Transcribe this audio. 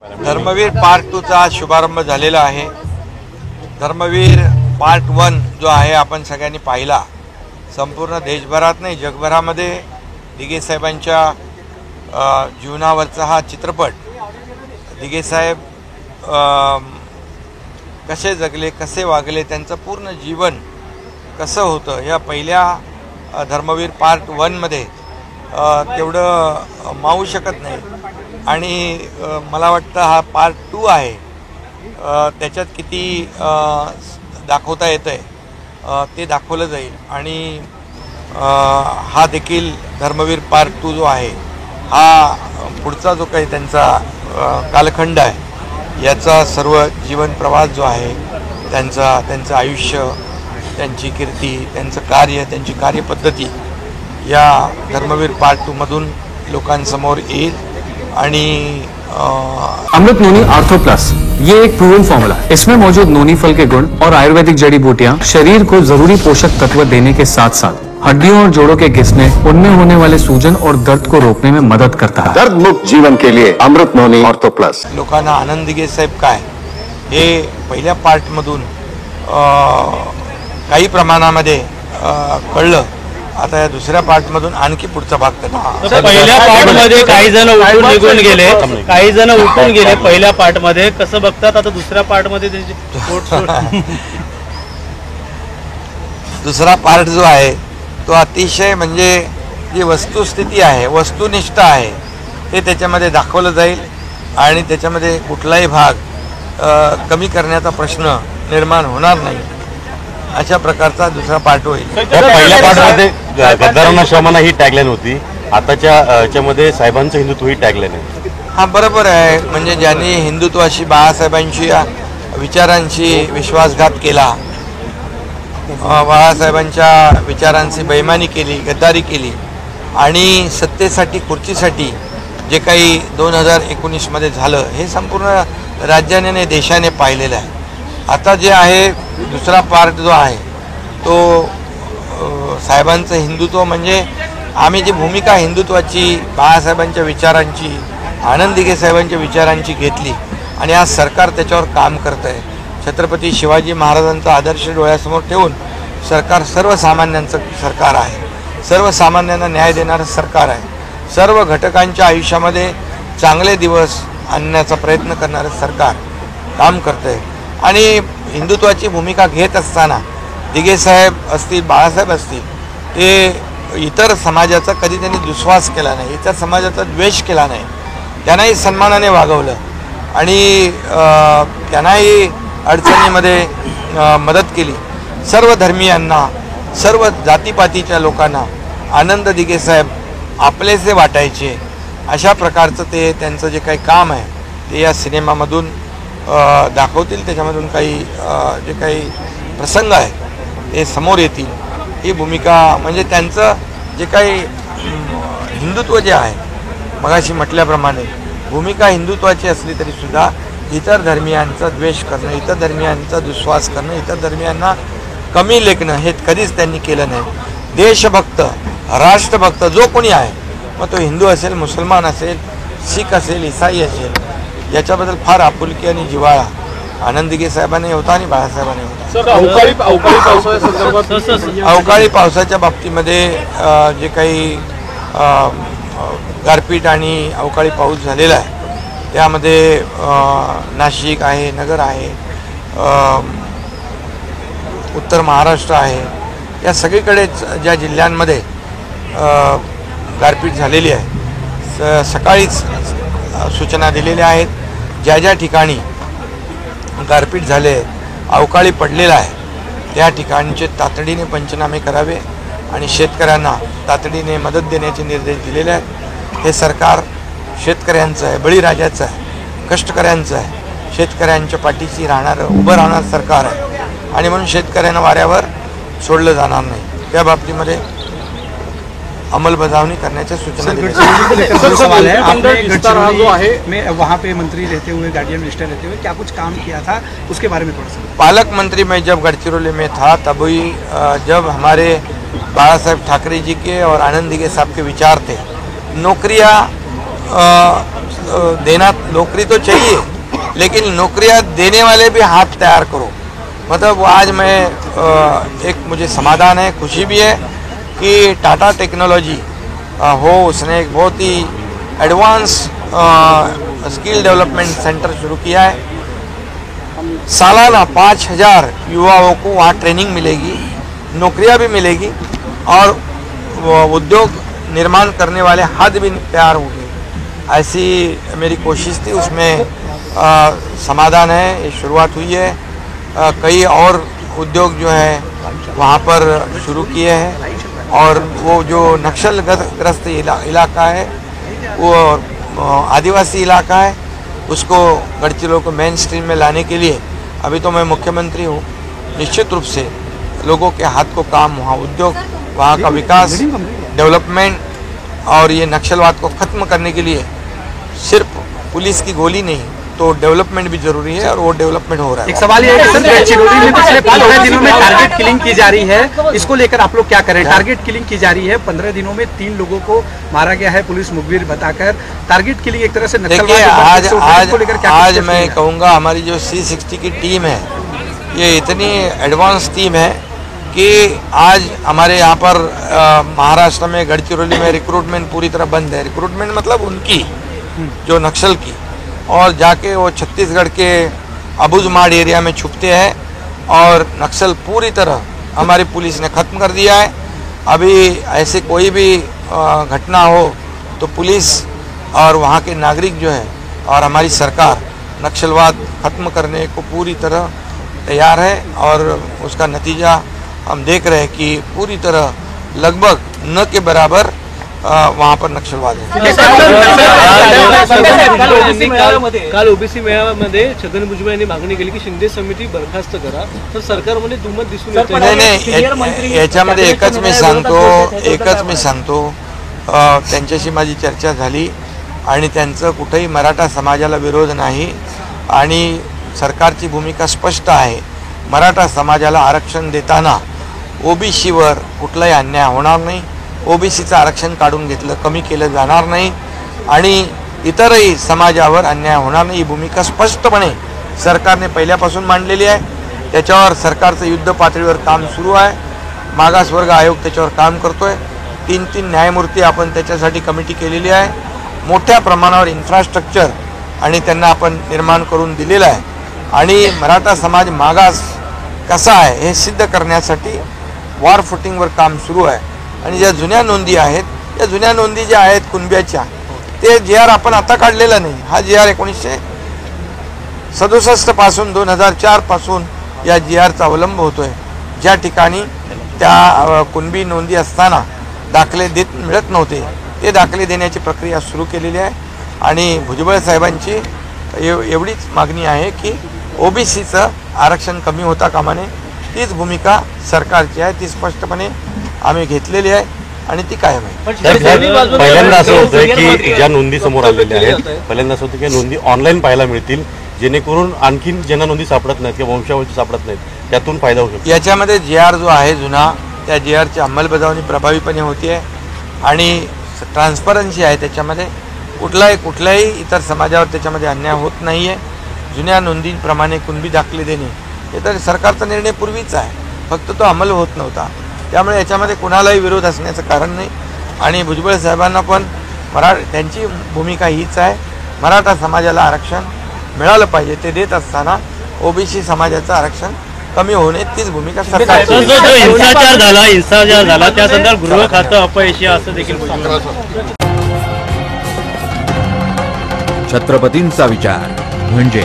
Dharmaveer part 2चा शुभारंभ झालेला आहे। धर्मवीर पार्ट 1 जो आहे आपण सगळ्यांनी पाहिला। संपूर्ण देशभरात नाही जगभरामध्ये दिघे साहेबांच्या जीवनावरचा हा चित्रपट, दिघे साहेब कसे जगले, कसे वागले, त्यांचं पूर्ण जीवन कसं होतं या पहिल्या धर्मवीर पार्ट 1 मध्ये तेवढं मावू शकत नाही। आणि मला वाटतं हा पार्ट 2 आहे, त्याच्यात किती दाखवता येतंय ते दाखवलं जाईल। आणि हा देखील धर्मवीर पार्ट 2 जो आहे हा पुढचा जो काही त्यांचा कालखंड आहे याचा सर्व जीवन प्रवास जो आहे त्यांचं आयुष्य, त्यांची कीर्ती, त्यांचं कार्य, त्यांची कार्यपद्धती या धर्मवीर पार्ट 2 मधून लोकांसमोर येईल। अमृत नोनी आर्थो प्लस ये एक प्रूवन फॉर्मूला है। इसमें मौजूद नोनी फल के गुण और आयुर्वेदिक जड़ी बूटियां शरीर को जरूरी पोषक तत्व देने के साथ साथ हड्डियों और जोड़ों के घिसने, उनमें होने वाले सूजन और दर्द को रोकने में मदद करता है। दर्द मुक्त जीवन के लिए अमृत नोनी आर्थो प्लस। लोकांना आनंद दिघे साहेब काय हे पहिल्या पार्ट मधून काही प्रमाणामध्ये कळलं। आता या दुसऱ्या पार्ट मधून आणखी पुढचा भाग त्यांना पहिल्या पार्ट मध्ये काही जण उठून निघून गेले, काही जण उठून गेले पहिल्या पार्ट मध्ये, कसं बघतात आता दुसऱ्या पार्ट मध्ये त्यांची दुसरा पार्ट जो आहे तो अतिशय म्हणजे जी वस्तुस्थिती आहे, वस्तुनिष्ठ आहे ते त्याच्यामध्ये दाखवलं जाईल। आणि त्याच्यामध्ये कुठलाही भाग कमी करण्याचा प्रश्न निर्माण होणार नाही अशा प्रकारचा दुसरा पार्ट होईल। पहिल्या पार्टमध्ये गद्दारांना शमाना ही टॅगलाईन होती, आताच्या याच्यामध्ये साहेबांचं हिंदुत्व ही टॅगलाईन आहे। हा बरोबर आहे, म्हणजे ज्यांनी हिंदुत्वाशी, बाळासाहेबांशी विचारांशी विश्वासघात केला, बाळासाहेबांच्या विचारांची बेईमानी केली, गद्दारी केली आणि सत्तेसाठी, खुर्चीसाठी जे काही 2019 मध्ये झालं हे संपूर्ण राज्याने, देशाने पाहिलेलं आहे। आता जे आहे दुसरा पार्ट जो आहे तो साहेबांचं हिंदुत्व, म्हणजे आम्ही जी भूमिका हिंदुत्वाची, बाळासाहेबांच्या विचारांची, आनंद दिघे साहेबांच्या विचारांची घेतली आणि आज सरकार त्याच्यावर काम करतं आहे। छत्रपती शिवाजी महाराजांचा आदर्श डोळ्यासमोर ठेवून सरकार सर्वसामान्यांचं सरकार आहे, सर्वसामान्यांना न्याय देणारं सरकार आहे, सर्व घटकांच्या आयुष्यामध्ये चांगले दिवस आणण्याचा प्रयत्न करणारं सरकार काम करतं आहे। आणि हिंदुत्वाची भूमिका घेत असताना दिघे साहेब असतील, बाळासाहेब असतील, ते इतर समाजाचा कधी त्यांनी दुस्वास केला नाही, इतर समाजाचा द्वेष केला नाही, त्यांनाही सन्मानाने वागवलं आणि त्यांनाही अडचणीमध्ये मदत केली। सर्व धर्मीयांना, सर्व जातीपातीच्या लोकांना आनंद दिघे साहेब आपलेसे वाटायचे, अशा प्रकारचं ते त्यांचं जे काही काम आहे ते या सिनेमामधून दाखवतील। त्याच्यामधून काही जे काही प्रसंग आहे ते समोर येतील। ही भूमिका म्हणजे त्यांचं जे काही हिंदुत्व जे आहे, मगाशी म्हटल्याप्रमाणे भूमिका हिंदुत्वाची असली तरीसुद्धा इतर धर्मियांचा द्वेष करणं, इतर धर्मियांचा दुस्वास करणं, इतर धर्मियांना कमी लेखणं हे कधीच त्यांनी केलं नाही। देशभक्त, राष्ट्रभक्त जो कोणी आहे, मग तो हिंदू असेल, मुसलमान असेल, शीख असेल, ईसाई असेल, याच्याबद्दल फार आपुलकी आणि जिव्हाळा आनंद दिघे साहेबांनी होता आणि बाळासाहेबांनी होता। अवकाळी पावसाच्या बाबतीमध्ये जे काही गारपीट आणि अवकाळी पाऊस झालेला आहे त्यामध्ये नाशिक आहे, नगर आहे, उत्तर महाराष्ट्र आहे, या सगळीकडेच ज्या जिल्ह्यांमध्ये गारपीट झालेली आहे सकाळीच सूचना दिलेल्या आहेत। ज्या ज्या ठिकाणी गारपीट झाले, अवकाळी पडलेला आहे त्या ठिकाणचे तातडीने पंचनामे करावे आणि शेतकऱ्यांना तातडीने मदत देण्याचे निर्देश दिलेले आहेत। हे सरकार शेतकऱ्यांचं आहे, बळीराजाचं आहे, कष्टकऱ्यांचं आहे, शेतकऱ्यांच्या पाठीशी राहणारं, उभं राहणारं सरकार आहे आणि म्हणून शेतकऱ्यांना वाऱ्यावर सोडलं जाणार नाही। त्या बाबतीमध्ये अंमलबजावनी करण्याच्या सूचना सवाल है। आपने गढ़चिरौली जो है में वहाँ पे मंत्री रहते हुए, गार्डियन मिनिस्टर रहते हुए क्या कुछ काम किया था, उसके बारे में थोड़ा सा। पालक मंत्री मैं जब गढ़चिरौली में था तभी जब हमारे बाला साहेब ठाकरे जी के और आनंद दिघे साहब के विचार थे, नौकरियाँ देना, नौकरी तो चाहिए, लेकिन नौकरियां देने वाले भी हाथ तैयार करो। मतलब आज मैं एक मुझे समाधान है, खुशी भी है कि टाटा टेक्नोलॉजी हो उसने एक बहुत ही एडवांस स्किल डेवलपमेंट सेंटर शुरू किया है। सालाना 5000 युवाओं को वहाँ ट्रेनिंग मिलेगी, नौकरियाँ भी मिलेगी और उद्योग निर्माण करने वाले हाथ भी तैयार होंगे। ऐसी मेरी कोशिश थी, उसमें समाधान है, ये शुरुआत हुई है। कई और उद्योग जो है वहाँ पर शुरू किए हैं और वो जो नक्सल ग्रस्त इलाका है, वो आदिवासी इलाका है, उसको गढ़चिरोली को मेन स्ट्रीम में लाने के लिए अभी तो मैं मुख्यमंत्री हूँ, निश्चित रूप से लोगों के हाथ को काम, वहाँ उद्योग, वहाँ का विकास, डेवलपमेंट और ये नक्सलवाद को ख़त्म करने के लिए सिर्फ पुलिस की गोली नहीं तो डेवलपमेंट भी जरूरी है और वो डेवलपमेंट हो रहा है। एक सवाल ये है कि सर गढ़चिरौली में पिछले 15 दिनों में टारगेट किलिंग की जा रही है, इसको लेकर आप लोग क्या करें? टारगेट किलिंग की जा रही है, 15 दिनों में 3 लोगों को मारा गया है पुलिस मुखबिर बताकर। टारगेट किलिंग एक तरह से देखिए, आज मैं कहूँगा हमारी जो C60 की टीम है ये इतनी एडवांस टीम है कि आज हमारे यहाँ पर महाराष्ट्र में गढ़चिरौली में रिक्रूटमेंट पूरी तरह बंद है। रिक्रूटमेंट मतलब उनकी जो नक्सल की, और जाके वो छत्तीसगढ़ के अबुझमाड़ एरिया में छुपते हैं और नक्सल पूरी तरह हमारी पुलिस ने ख़त्म कर दिया है। अभी ऐसे कोई भी घटना हो तो पुलिस और वहाँ के नागरिक जो है और हमारी सरकार नक्सलवाद ख़त्म करने को पूरी तरह तैयार है और उसका नतीजा हम देख रहे हैं कि पूरी तरह लगभग न के बराबर वहाँ पर नक्षलवाद है। काल ओबीसी मेळाव्यामध्ये छगन भुजबळ यांनी मागणी केली की शिंदे समिती बरखास्त करा, तर सरकारमध्ये दुमत दिसून येते। नाही, याच्यामध्ये एकच मी सांगतो त्यांच्याशी माझी चर्चा झाली आणि त्यांचं कुठेही मराठा समाजाला विरोध नाही आणि सरकारची भूमिका स्पष्ट आहे। मराठा समाजाला आरक्षण देताना ओबीसीवर कुठलाही अन्याय होणार नाही, ओबीसीचं आरक्षण काढून घेतलं कमी केलं जाणार नाही आणि इतरही समाजावर अन्याय होणार नाही, ही भूमिका स्पष्टपणे सरकारने पहिल्यापासून मांडलेली आहे। त्याच्यावर सरकारचं युद्ध पातळीवर काम सुरू आहे, मागासवर्ग आयोग त्याच्यावर काम करतोय, 3 न्यायमूर्ती आपण त्याच्यासाठी कमिटी केलेली आहे, मोठ्या प्रमाणावर इन्फ्रास्ट्रक्चर आणि त्यांना आपण निर्माण करून दिलेलं आहे आणि मराठा समाज मागास कसा आहे हे सिद्ध करण्यासाठी वॉर फुटिंगवर काम सुरू आहे आणि ज्या जुन्या नोंदी आहेत, या जुन्या नोंदी ज्या आहेत कुणब्याच्या, ते GR आपण आता काढलेला नाही, हा GR 1967 पासून 2004 पासून या GRचा अवलंब होतोय। ज्या ठिकाणी त्या कुणबी नोंदी असताना दाखले मिळत नव्हते ते दाखले देण्याची प्रक्रिया सुरू केलेली आहे आणि भुजबळ साहेबांची एवढीच मागणी आहे की ओबीसीचं आरक्षण कमी होता कामा नये, तीच भूमिका सरकारची आहे, ती स्पष्टपणे आम्ही घेतलेली आहे आणि ती कायम आहे। पहिल्यांदा असं होतं की ज्या नोंदी समोर आलेल्या आहेत, पहिल्यांदा असं होतं की नोंदी ऑनलाईन पाहायला मिळतील जेणेकरून आणखीन ज्यांना नोंदी सापडत नाहीत किंवा वंशावळची सापडत नाहीत त्यातून फायदा होऊ शकतो। याच्यामध्ये GR जो आहे जुना, त्या GRची अंमलबजावणी प्रभावीपणे होती आहे आणि ट्रान्सपरन्सी आहे, त्याच्यामध्ये कुठल्याही इतर समाजावर त्याच्यामध्ये अन्याय होत नाही आहे। जुन्या नोंदीप्रमाणे कुणबी दाखले देणे हे तर सरकारचा निर्णय पूर्वीचा आहे, फक्त तो अंमल होत नव्हता, त्यामुळे याच्यामध्ये कुणालाही विरोध असण्याचं कारण नाही आणि भुजबळ साहेबांना पण त्यांची भूमिका हीच आहे, मराठा समाजाला आरक्षण मिळालं पाहिजे, ते देत असताना ओबीसी समाजाचं आरक्षण कमी होणे तीच भूमिका सरकारची। हिंसाचार झाला त्या संदर्भात गृह खातं अपयशी असं देखील छत्रपतींचा विचार म्हणजे